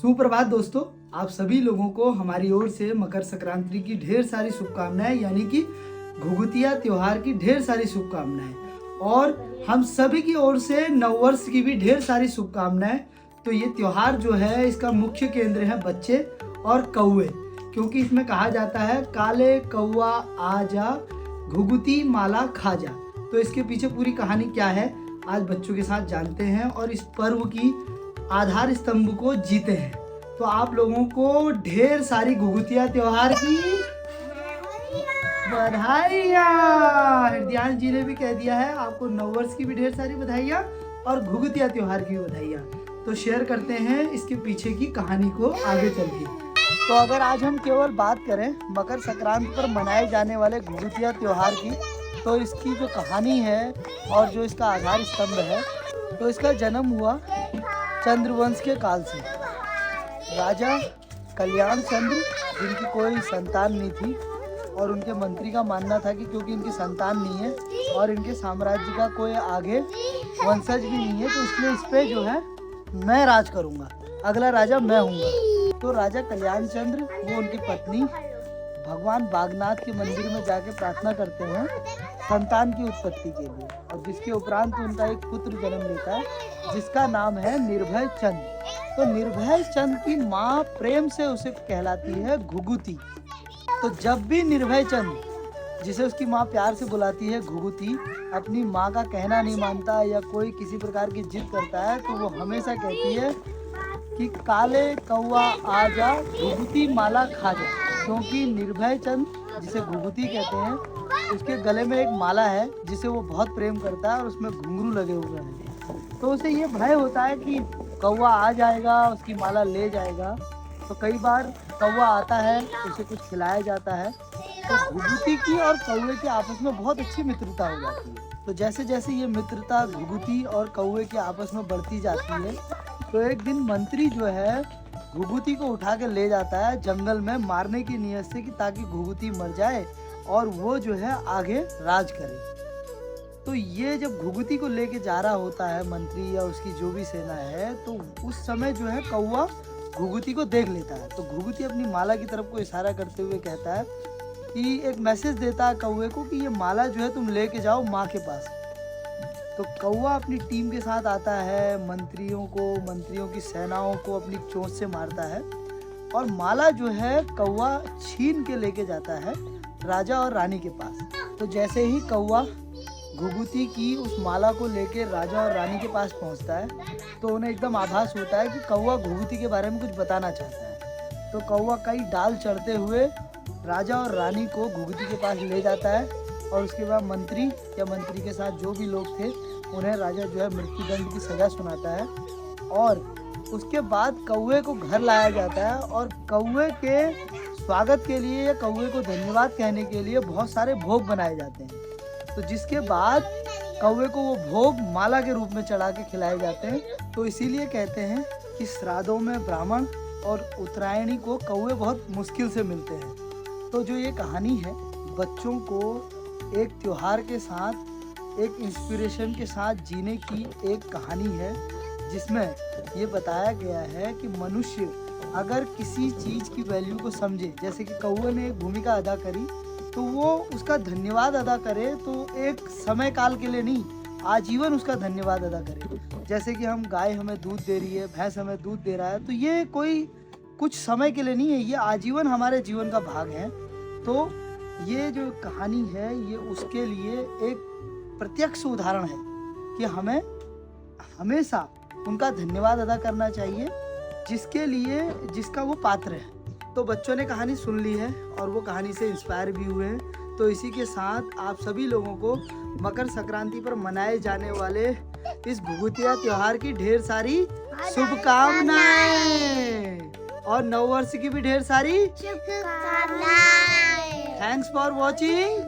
सुप्रभात दोस्तों, आप सभी लोगों को हमारी ओर से मकर संक्रांति की ढेर सारी शुभकामनाएं, यानी कि घुघुतिया त्योहार की ढेर सारी शुभकामनाएं। और हम सभी की ओर से नववर्ष की भी ढेर सारी शुभकामनाएं। तो ये त्योहार जो है, इसका मुख्य केंद्र है बच्चे और कौवे, क्योंकि इसमें कहा जाता है काले कौवा आजा घुघुती माला खाजा। तो इसके पीछे पूरी कहानी क्या है, आज बच्चों के साथ जानते हैं और इस पर्व की आधार स्तंभ को जीते हैं। तो आप लोगों को ढेर सारी घुघुतिया त्योहार की बधाइयाँ। हृदयांश जी ने भी कह दिया है आपको नववर्ष की भी ढेर सारी बधाइयाँ और घुघुतिया त्योहार की भी बधाइयाँ। तो शेयर करते हैं इसके पीछे की कहानी को आगे चल के। तो अगर आज हम केवल बात करें मकर संक्रांति पर मनाए जाने वाले घुघुतिया त्योहार की, तो इसकी जो कहानी है और जो इसका आधार स्तंभ है, तो इसका जन्म हुआ चंद्रवंश के काल से। राजा कल्याण चंद्र, जिनकी कोई संतान नहीं थी, और उनके मंत्री का मानना था कि क्योंकि इनकी संतान नहीं है और इनके साम्राज्य का कोई आगे वंशज भी नहीं है, तो इसलिए इस पे जो है मैं राज करूंगा, अगला राजा मैं हूँगा। तो राजा कल्याण चंद्र वो उनकी पत्नी भगवान बागनाथ के मंदिर में जाके प्रार्थना करते हैं संतान की उत्पत्ति के लिए, और जिसके उपरांत उनका एक पुत्र जन्म लेता है जिसका नाम है निर्भय चंद। तो निर्भय चंद की माँ प्रेम से उसे कहलाती है घुघुती। तो जब भी निर्भय चंद, जिसे उसकी माँ प्यार से बुलाती है घुघुती, अपनी माँ का कहना नहीं मानता या कोई किसी प्रकार की जिद करता है, तो वो हमेशा कहती है कि काले कौवा आजा घुघुती माला खाजा। क्योंकि निर्भय चंद, जिसे घुघुती कहते हैं, उसके गले में एक माला है जिसे वो बहुत प्रेम करता है और उसमें घुंघरू लगे हुए हैं। तो उसे ये भय होता है कि कौवा आ जाएगा, उसकी माला ले जाएगा। तो कई बार कौवा आता है, उसे कुछ खिलाया जाता है, तो घुघुती की और कौवे के आपस में बहुत अच्छी मित्रता हो जाती है। तो जैसे जैसे ये मित्रता घुघुती और कौवे के आपस में बढ़ती जाती है, तो एक दिन मंत्री जो है घुघुती को उठा के ले जाता है जंगल में मारने की नीयत से, कि ताकि घुघुती मर जाए और वो जो है आगे राज करे। तो ये जब घुघुती को लेके जा रहा होता है मंत्री या उसकी जो भी सेना है, तो उस समय जो है कौवा घुघुती को देख लेता है। तो घुघुती अपनी माला की तरफ को इशारा करते हुए कहता है कि एक मैसेज देता है कौवे को कि ये माला जो है तुम लेके जाओ माँ के पास। तो कौवा अपनी टीम के साथ आता है, मंत्रियों की सेनाओं को अपनी चोंच से मारता है, और माला जो है कौवा छीन के लेके जाता है राजा और रानी के पास। तो जैसे ही कौवा घुघुती की उस माला को लेके राजा और रानी के पास पहुंचता है, तो उन्हें एकदम आभास होता है कि कौवा घुघुती के बारे में कुछ बताना चाहता है। तो कौवा कई डाल चढ़ते हुए राजा और रानी को घुघुती के पास ले जाता है, और उसके बाद मंत्री के साथ जो भी लोग थे उन्हें राजा जो है मृत्युदंड की सजा सुनाता है। और उसके बाद कौवे को घर लाया जाता है, और कौवे के स्वागत के लिए या कौवे को धन्यवाद कहने के लिए बहुत सारे भोग बनाए जाते हैं। तो जिसके बाद कौवे को वो भोग माला के रूप में चढ़ा के खिलाए जाते हैं। तो इसीलिए कहते हैं कि श्राद्धों में ब्राह्मण और उत्तरायणी को कौवे बहुत मुश्किल से मिलते हैं। तो जो ये कहानी है, बच्चों को एक त्योहार के साथ, एक इंस्पिरेशन के साथ जीने की एक कहानी है, जिसमें ये बताया गया है कि मनुष्य अगर किसी चीज़ की वैल्यू को समझे, जैसे कि कौवे ने एक भूमिका अदा करी, तो वो उसका धन्यवाद अदा करे, तो एक समय काल के लिए नहीं, आजीवन उसका धन्यवाद अदा करे। जैसे कि हम गाय हमें दूध दे रही है, भैंस हमें दूध दे रहा है, तो ये कोई कुछ समय के लिए नहीं है, ये आजीवन हमारे जीवन का भाग है। तो ये जो कहानी है, ये उसके लिए एक प्रत्यक्ष उदाहरण है कि हमें हमेशा उनका धन्यवाद अदा करना चाहिए जिसका वो पात्र है। तो बच्चों ने कहानी सुन ली है और वो कहानी से इंस्पायर भी हुए हैं। तो इसी के साथ आप सभी लोगों को मकर संक्रांति पर मनाए जाने वाले इस घुघुतिया त्योहार की ढेर सारी शुभकामनाएं, और नववर्ष की भी ढेर सारी शुभकामनाएं। Thanks for watching.